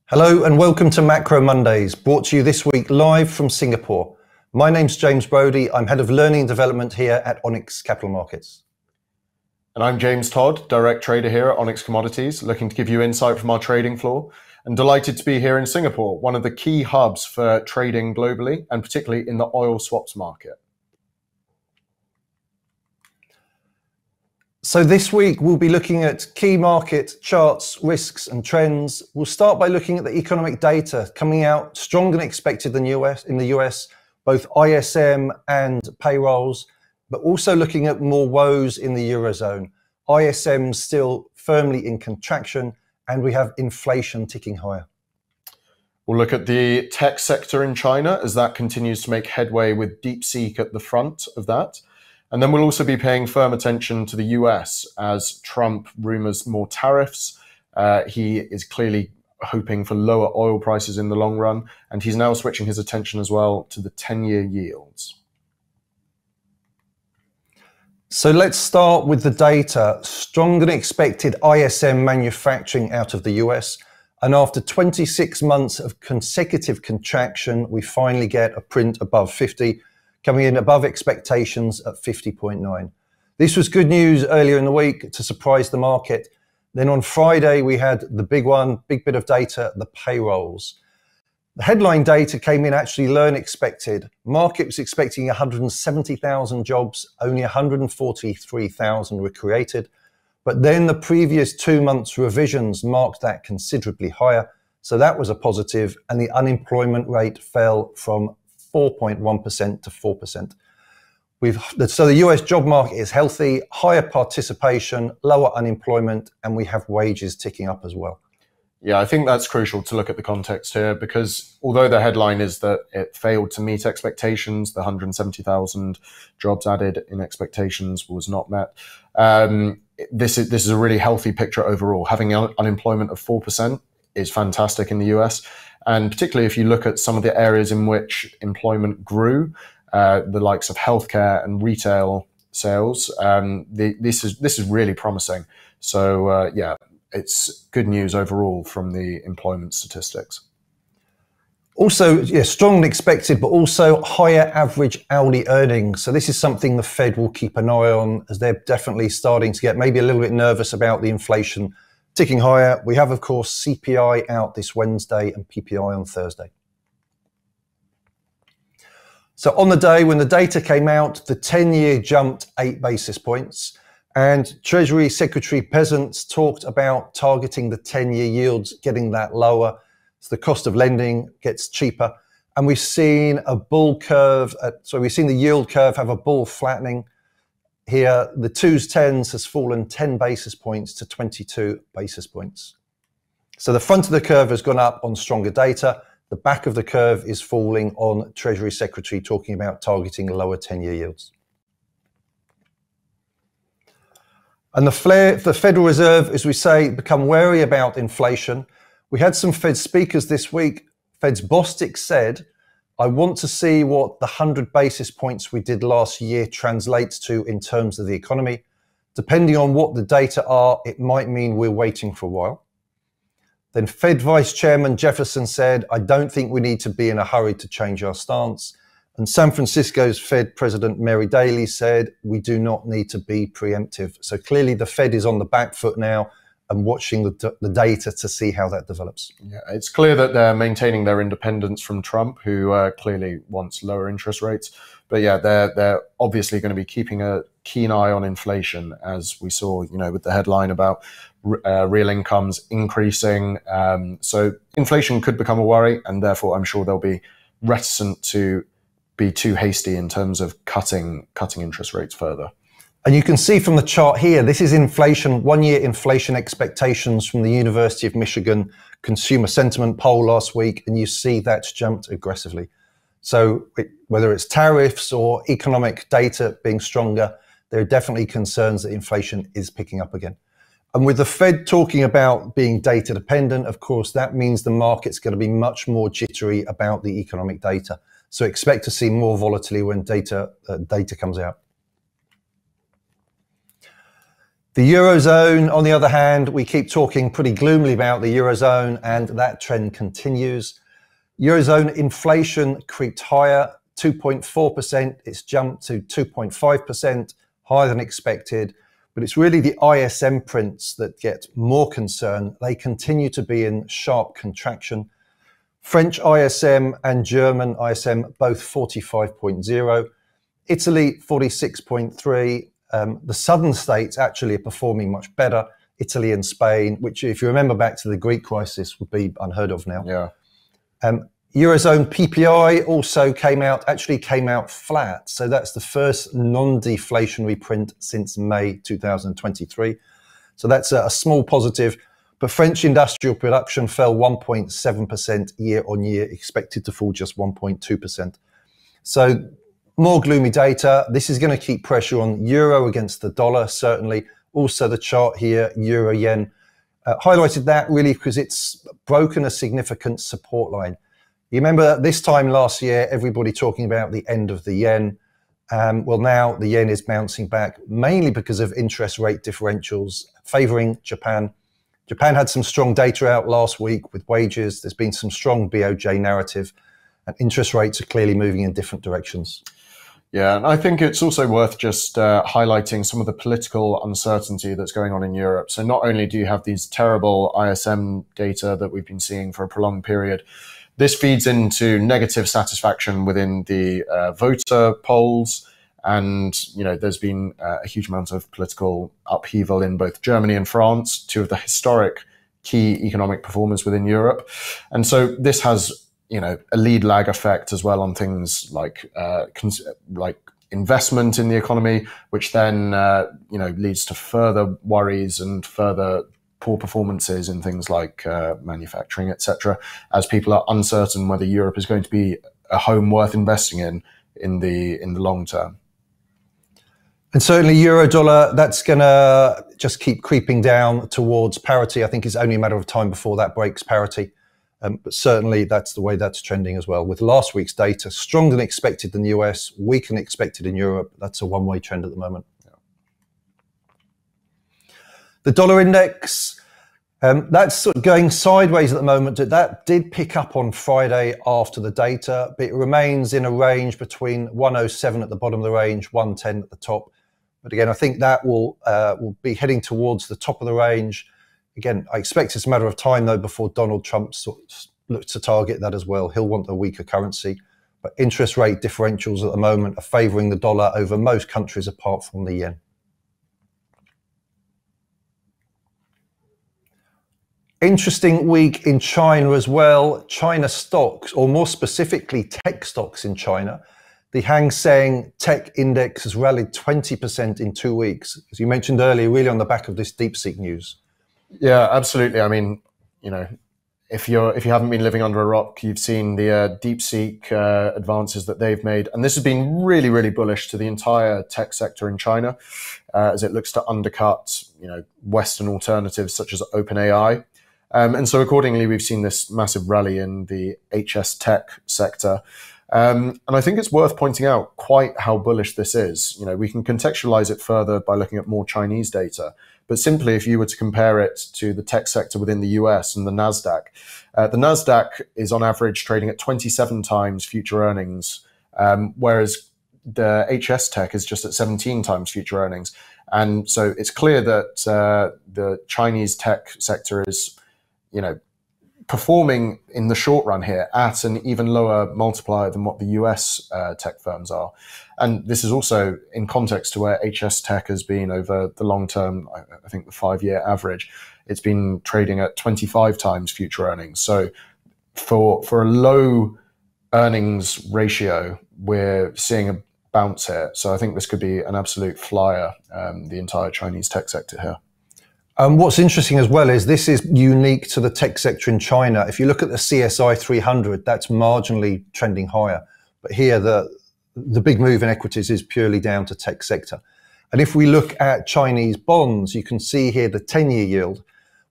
Hello and welcome to Macro Mondays, brought to you this week live from Singapore. My name's James Brodie. I'm Head of Learning and Development here at Onyx Capital Markets. And I'm James Todd, Direct Trader here at Onyx Commodities, looking to give you insight from our trading floor. And delighted to be here in Singapore, one of the key hubs for trading globally, and particularly in the oil swaps market. So this week we'll be looking at key market charts, risks and trends. We'll start by looking at the economic data coming out stronger than expected in the US, both ISM and payrolls, but also looking at more woes in the Eurozone. ISM still firmly in contraction and we have inflation ticking higher. We'll look at the tech sector in China as that continues to make headway with DeepSeek at the front of that. And then we'll also be paying firm attention to the US as Trump rumors more tariffs. He is clearly hoping for lower oil prices in the long run, and he's now switching his attention as well to the 10-year yields. So let's start with the data. Stronger than expected ISM manufacturing out of the US. And after 26 months of consecutive contraction, we finally get a print above 50. Coming in above expectations at 50.9. This was good news earlier in the week to surprise the market. Then on Friday, we had the big bit of data, the payrolls. The headline data came in actually lower than expected. Market was expecting 170,000 jobs, only 143,000 were created. But then the previous 2 months revisions marked that considerably higher. So that was a positive, and the unemployment rate fell from 4.1% to 4%. So the US job market is healthy, higher participation, lower unemployment, and we have wages ticking up as well. Yeah, I think that's crucial to look at the context here, because although the headline is that it failed to meet expectations, the 170,000 jobs added in expectations was not met. This is a really healthy picture overall. Having unemployment of 4% is fantastic in the US. And particularly if you look at some of the areas in which employment grew, the likes of healthcare and retail sales, this is really promising. So yeah, it's good news overall from the employment statistics. Also, yeah, stronger than expected, but also higher average hourly earnings. So this is something the Fed will keep an eye on, as they're definitely starting to get maybe a little bit nervous about the inflation ticking higher. We have, of course, CPI out this Wednesday and PPI on Thursday. So on the day when the data came out, the 10-year jumped 8 basis points, and Treasury Secretary Pezant talked about targeting the 10-year yields, getting that lower, so the cost of lending gets cheaper. And we've seen a bull curve, we've seen the yield curve have a bull flattening. Here, the 2s, 10s has fallen 10 basis points to 22 basis points. So the front of the curve has gone up on stronger data. The back of the curve is falling on Treasury Secretary talking about targeting lower 10-year yields. And the Federal Reserve, as we say, become wary about inflation. We had some Fed speakers this week. Fed's Bostic said, I want to see what the 100 basis points we did last year translates to in terms of the economy. Depending on what the data are, it might mean we're waiting for a while. Then Fed Vice Chairman Jefferson said, I don't think we need to be in a hurry to change our stance. And San Francisco's Fed President Mary Daly said, we do not need to be preemptive. So clearly the Fed is on the back foot now and watching the data to see how that develops. Yeah, it's clear that they're maintaining their independence from Trump, who clearly wants lower interest rates. But yeah, they're obviously going to be keeping a keen eye on inflation, as we saw, with the headline about real incomes increasing. So inflation could become a worry, and therefore I'm sure they'll be reticent to be too hasty in terms of cutting interest rates further. And you can see from the chart here, this is inflation, 1-year inflation expectations from the University of Michigan Consumer Sentiment poll last week, and you see that's jumped aggressively. So whether it's tariffs or economic data being stronger, there are definitely concerns that inflation is picking up again. And with the Fed talking about being data dependent, of course, that means the market's going to be much more jittery about the economic data. So expect to see more volatility when data comes out. The Eurozone, on the other hand, we keep talking pretty gloomily about the Eurozone, and that trend continues. Eurozone inflation creeped higher, 2.4%. It's jumped to 2.5%, higher than expected. But it's really the ISM prints that get more concern. They continue to be in sharp contraction. French ISM and German ISM both 45.0. Italy 46.3. The southern states actually are performing much better. Italy and Spain, which if you remember back to the Greek crisis, would be unheard of now. Yeah. Eurozone PPI also came out flat. So that's the first non-deflationary print since May 2023. So that's a small positive. But French industrial production fell 1.7% year on year, expected to fall just 1.2%. So more gloomy data. This is going to keep pressure on euro against the dollar, certainly. Also the chart here, euro yen, highlighted that really because it's broken a significant support line. You remember this time last year, everybody talking about the end of the yen. Well, now the yen is bouncing back, mainly because of interest rate differentials favoring Japan. Japan had some strong data out last week with wages. There's been some strong BOJ narrative, and interest rates are clearly moving in different directions. Yeah, and I think it's also worth just highlighting some of the political uncertainty that's going on in Europe. So not only do you have these terrible ISM data that we've been seeing for a prolonged period, this feeds into negative satisfaction within the voter polls. And, there's been a huge amount of political upheaval in both Germany and France, two of the historic key economic performers within Europe. And so this has, a lead lag effect as well on things like investment in the economy, which then, leads to further worries and further poor performances in things like manufacturing, etc., as people are uncertain whether Europe is going to be a home worth investing in the long term. And certainly euro dollar, that's going to just keep creeping down towards parity. I think it's only a matter of time before that breaks parity. But certainly that's the way that's trending as well. With last week's data, stronger than expected in the US, weaker than expected in Europe. That's a one-way trend at the moment. The dollar index, that's sort of going sideways at the moment. That did pick up on Friday after the data, but it remains in a range between 107 at the bottom of the range, 110 at the top. But again, I think that will be heading towards the top of the range. Again, I expect it's a matter of time, though, before Donald Trump sort of looks to target that as well. He'll want a weaker currency. But interest rate differentials at the moment are favouring the dollar over most countries apart from the yen. Interesting week in China as well. China stocks, or more specifically tech stocks in China. The Hang Seng Tech Index has rallied 20% in 2 weeks, as you mentioned earlier, really on the back of this DeepSeek news. Yeah, absolutely. I mean, if you haven't been living under a rock, you've seen the DeepSeek advances that they've made, and this has been really, really bullish to the entire tech sector in China, as it looks to undercut, Western alternatives such as OpenAI. And so accordingly, we've seen this massive rally in the HS tech sector. And I think it's worth pointing out quite how bullish this is. We can contextualize it further by looking at more Chinese data. But simply, if you were to compare it to the tech sector within the US and the NASDAQ is on average trading at 27 times future earnings, whereas the HS tech is just at 17 times future earnings. And so it's clear that the Chinese tech sector is, performing in the short run here at an even lower multiplier than what the US tech firms are. And this is also in context to where HS Tech has been over the long term, I think the 5-year average. It's been trading at 25 times future earnings. So for a low earnings ratio, we're seeing a bounce here. So I think this could be an absolute flyer, the entire Chinese tech sector here. What's interesting as well is this is unique to the tech sector in China. If you look at the CSI 300, that's marginally trending higher. But here, the big move in equities is purely down to tech sector. And if we look at Chinese bonds, you can see here the 10-year yield.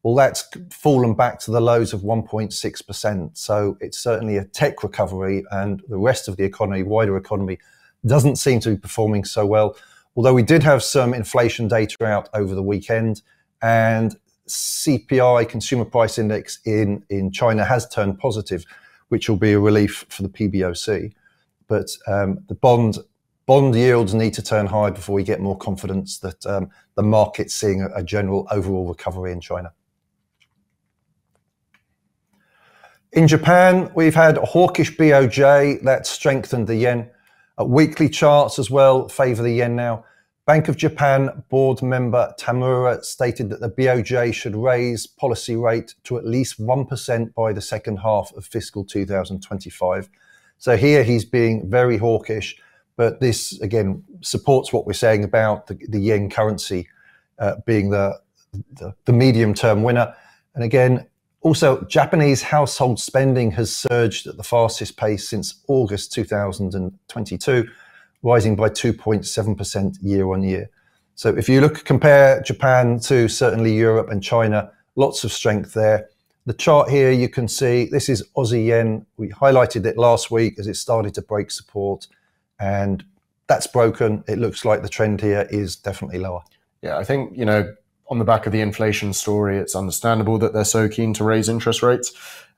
Well, that's fallen back to the lows of 1.6%. So it's certainly a tech recovery, and the rest of the economy, wider economy, doesn't seem to be performing so well. Although we did have some inflation data out over the weekend, and CPI, Consumer Price Index in China, has turned positive, which will be a relief for the PBOC. But the bond yields need to turn high before we get more confidence that the market's seeing a general overall recovery in China. In Japan, we've had a hawkish BOJ that strengthened the yen. Weekly charts as well favour the yen now. Bank of Japan board member Tamura stated that the BOJ should raise policy rate to at least 1% by the second half of fiscal 2025. So here he's being very hawkish, but this again supports what we're saying about the yen currency being the medium-term winner. And again, also Japanese household spending has surged at the fastest pace since August 2022, rising by 2.7% year on year. So if you compare Japan to certainly Europe and China, lots of strength there. The chart here, you can see this is Aussie yen. We highlighted it last week as it started to break support, and that's broken. It looks like the trend here is definitely lower. Yeah, I think, on the back of the inflation story, it's understandable that they're so keen to raise interest rates.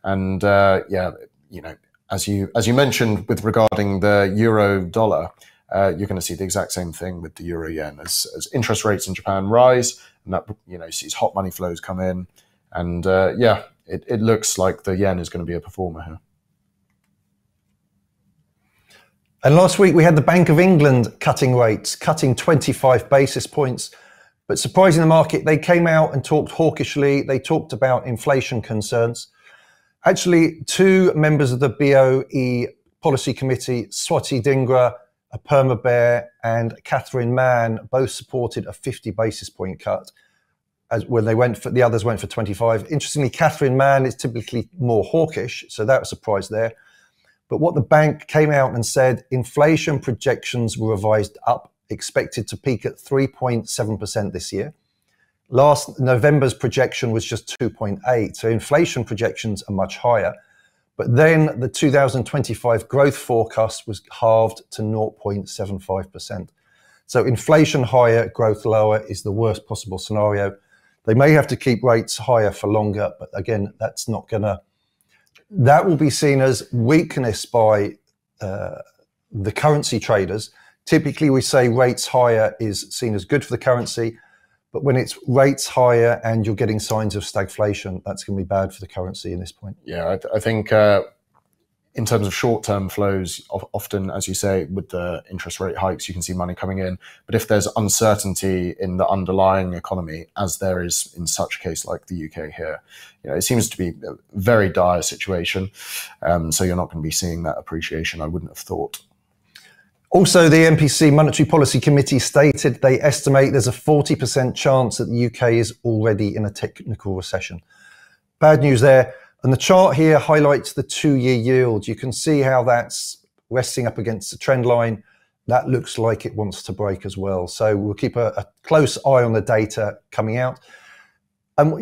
And as you mentioned with regarding the euro dollar, you're going to see the exact same thing with the euro yen as interest rates in Japan rise, and that sees hot money flows come in, and it looks like the yen is going to be a performer here. And last week we had the Bank of England cutting rates, cutting 25 basis points. But surprising the market, they came out and talked hawkishly. They talked about inflation concerns. Actually, two members of the BoE Policy Committee, Swati Dhingra, Perma Bear, and Catherine Mann, both supported a 50 basis point cut. When the others went for 25. Interestingly, Catherine Mann is typically more hawkish, so that was a surprise there. But what the bank came out and said, inflation projections were revised up, expected to peak at 3.7% this year. Last November's projection was just 2.8, so inflation projections are much higher. But then the 2025 growth forecast was halved to 0.75%. So inflation higher, growth lower is the worst possible scenario. They may have to keep rates higher for longer, but again, that will be seen as weakness by the currency traders. Typically, we say rates higher is seen as good for the currency, but when it's rates higher and you're getting signs of stagflation, that's going to be bad for the currency in this point. Yeah, I think in terms of short-term flows, often, as you say, with the interest rate hikes, you can see money coming in. But if there's uncertainty in the underlying economy, as there is in such a case like the UK here, it seems to be a very dire situation. So you're not going to be seeing that appreciation, I wouldn't have thought. Also, the MPC Monetary Policy Committee stated they estimate there's a 40% chance that the UK is already in a technical recession. Bad news there. And the chart here highlights the 2-year yield. You can see how that's resting up against the trend line. That looks like it wants to break as well. So we'll keep a close eye on the data coming out. And,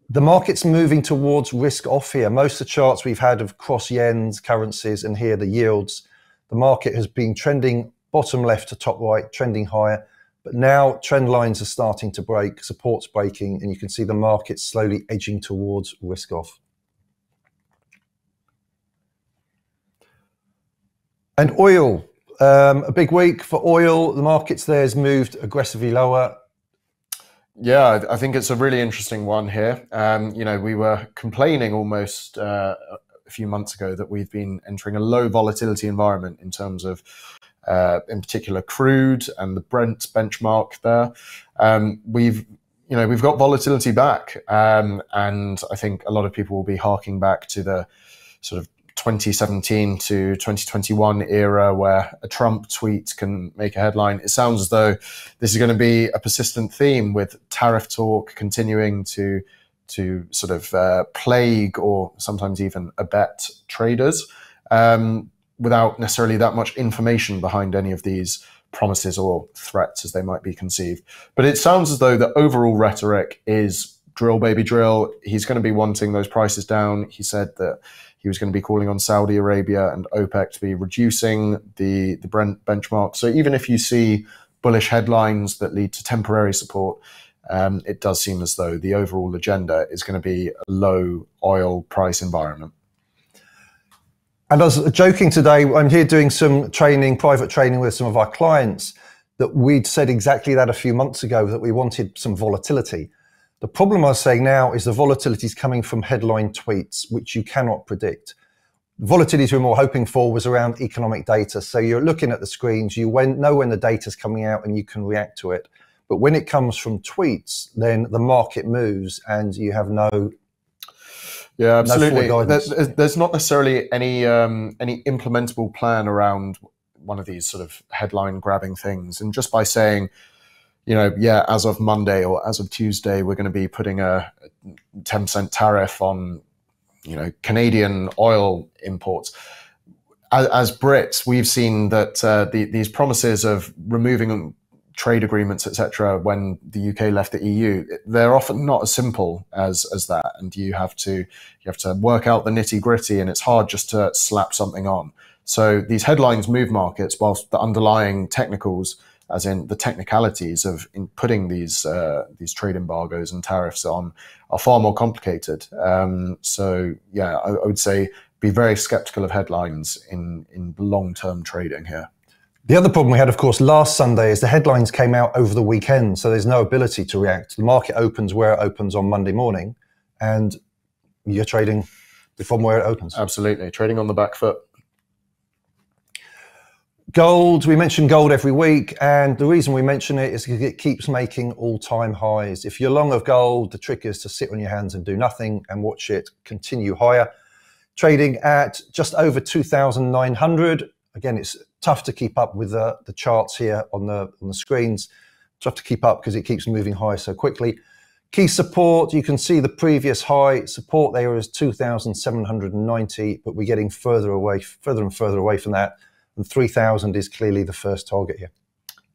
the market's moving towards risk off here. Most of the charts we've had of cross yens, currencies, and here the yields. The market has been trending bottom left to top right, trending higher. But now trend lines are starting to break, support's breaking, and you can see the market slowly edging towards risk off. And oil, a big week for oil. The markets there has moved aggressively lower. Yeah, I think it's a really interesting one here. We were complaining almost a few months ago that we've been entering a low volatility environment in terms of in particular crude and the Brent benchmark there. We've got volatility back, and I think a lot of people will be harking back to the sort of 2017 to 2021 era where a Trump tweet can make a headline. It sounds as though this is going to be a persistent theme with tariff talk continuing to sort of plague or sometimes even abet traders. Without necessarily that much information behind any of these promises or threats as they might be conceived. But it sounds as though the overall rhetoric is drill, baby, drill. He's going to be wanting those prices down. He said that he was going to be calling on Saudi Arabia and OPEC to be reducing the Brent benchmark. So even if you see bullish headlines that lead to temporary support, it does seem as though the overall agenda is going to be a low oil price environment. And I was joking today, I'm here doing some training, private training with some of our clients, that we'd said exactly that a few months ago, that we wanted some volatility. The problem I was saying now is the volatility is coming from headline tweets, which you cannot predict. The volatility we were more hoping for was around economic data. So you're looking at the screens, you know when the data's coming out and you can react to it. But when it comes from tweets, then the market moves and you have no... Yeah, absolutely. There's not necessarily any implementable plan around one of these sort of headline grabbing things. And just by saying, as of Monday or as of Tuesday, we're going to be putting a 10% tariff on, Canadian oil imports. As Brits, we've seen that these promises of removing trade agreements, etc., when the UK left the EU, they're often not as simple as that, and you have to work out the nitty gritty, and it's hard just to slap something on. So these headlines move markets, whilst the underlying technicals, as in the technicalities of putting these trade embargoes and tariffs on, are far more complicated. So yeah, I would say be very skeptical of headlines in long-term trading here. The other problem we had, of course, last Sunday is the headlines came out over the weekend, so there's no ability to react. The market opens where it opens on Monday morning, and you're trading from where it opens. Absolutely, trading on the back foot. Gold, we mention gold every week, and the reason we mention it is because it keeps making all-time highs. If you're long of gold, the trick is to sit on your hands and do nothing and watch it continue higher. Trading at just over 2,900. Again, it's tough to keep up with the charts here on the screens. Tough to keep up because it keeps moving high so quickly. Key support, you can see the previous high support there is 2,790, but we're getting further and further away from that. And 3,000 is clearly the first target here.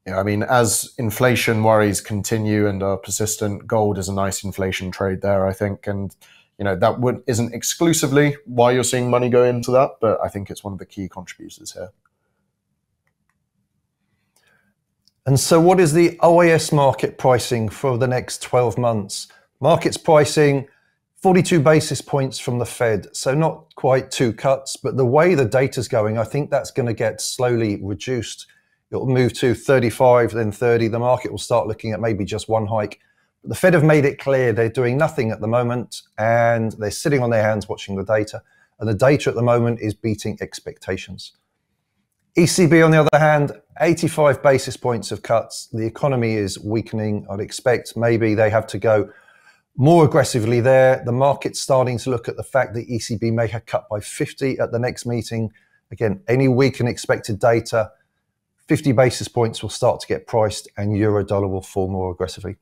Yeah, I mean, as inflation worries continue and are persistent, gold is a nice inflation trade there, I think. And that isn't exclusively why you're seeing money go into that, but I think it's one of the key contributors here. And so what is the OAS market pricing for the next 12 months? Market's pricing 42 basis points from the Fed, so not quite 2 cuts, but the way the data's going, I think that's going to get slowly reduced. It'll move to 35, then 30. The market will start looking at maybe just 1 hike. But the Fed have made it clear they're doing nothing at the moment, and they're sitting on their hands watching the data. And the data at the moment is beating expectations. ECB, on the other hand, 85 basis points of cuts. The economy is weakening. I'd expect maybe they have to go more aggressively there. The market's starting to look at the fact that ECB may have cut by 50 at the next meeting. Again, any weak and expected data, 50 basis points will start to get priced and euro dollar will fall more aggressively.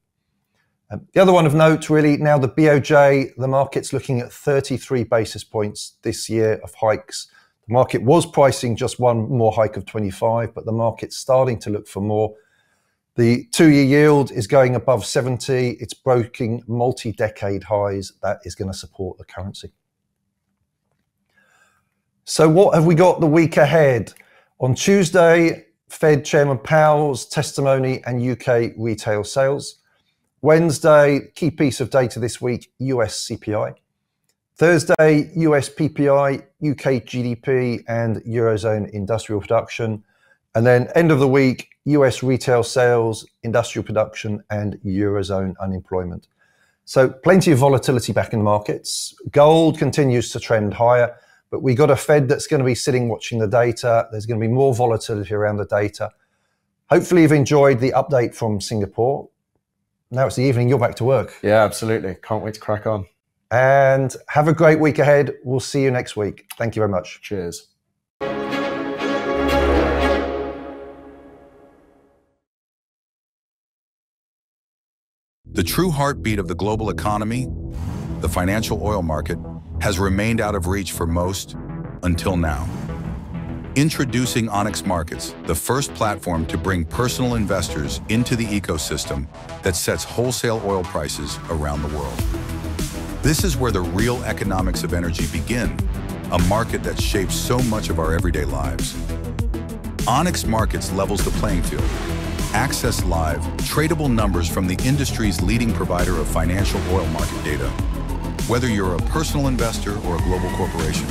The other one of note, really, now the BOJ, the market's looking at 33 basis points this year of hikes. The market was pricing just 1 more hike of 25, but the market's starting to look for more. The 2-year yield is going above 70. It's breaking multi-decade highs. That is going to support the currency. So what have we got the week ahead? On Tuesday, Fed Chairman Powell's testimony and UK retail sales. Wednesday, key piece of data this week, US CPI. Thursday, US PPI, UK GDP and Eurozone industrial production. And then end of the week, US retail sales, industrial production and Eurozone unemployment. So plenty of volatility back in the markets. Gold continues to trend higher, but we got a Fed that's going to be sitting watching the data. There's going to be more volatility around the data. Hopefully you've enjoyed the update from Singapore. Now it's the evening, you're back to work. Yeah, absolutely. Can't wait to crack on. And have a great week ahead. We'll see you next week. Thank you very much. Cheers. The true heartbeat of the global economy, the financial oil market, has remained out of reach for most until now. Introducing Onyx Markets, the first platform to bring personal investors into the ecosystem that sets wholesale oil prices around the world. This is where the real economics of energy begin, a market that shapes so much of our everyday lives. Onyx Markets levels the playing field, Access live, tradable numbers from the industry's leading provider of financial oil market data. Whether you're a personal investor or a global corporation,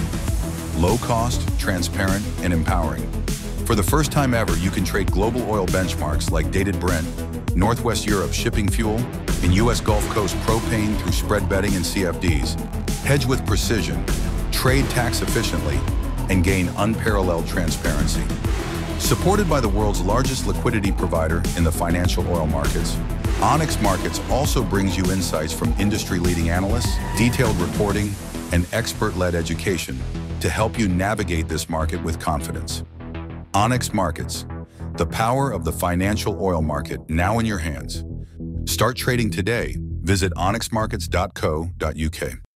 low cost, transparent, and empowering. For the first time ever, you can trade global oil benchmarks like dated Brent, Northwest Europe shipping fuel, and U.S. Gulf Coast propane through spread betting and CFDs. Hedge with precision, trade tax efficiently, and gain unparalleled transparency. Supported by the world's largest liquidity provider in the financial oil markets, Onyx Markets also brings you insights from industry-leading analysts, detailed reporting, and expert-led education to help you navigate this market with confidence. Onyx Markets, the power of the financial oil market now in your hands. Start trading today. Visit onyxmarkets.co.uk.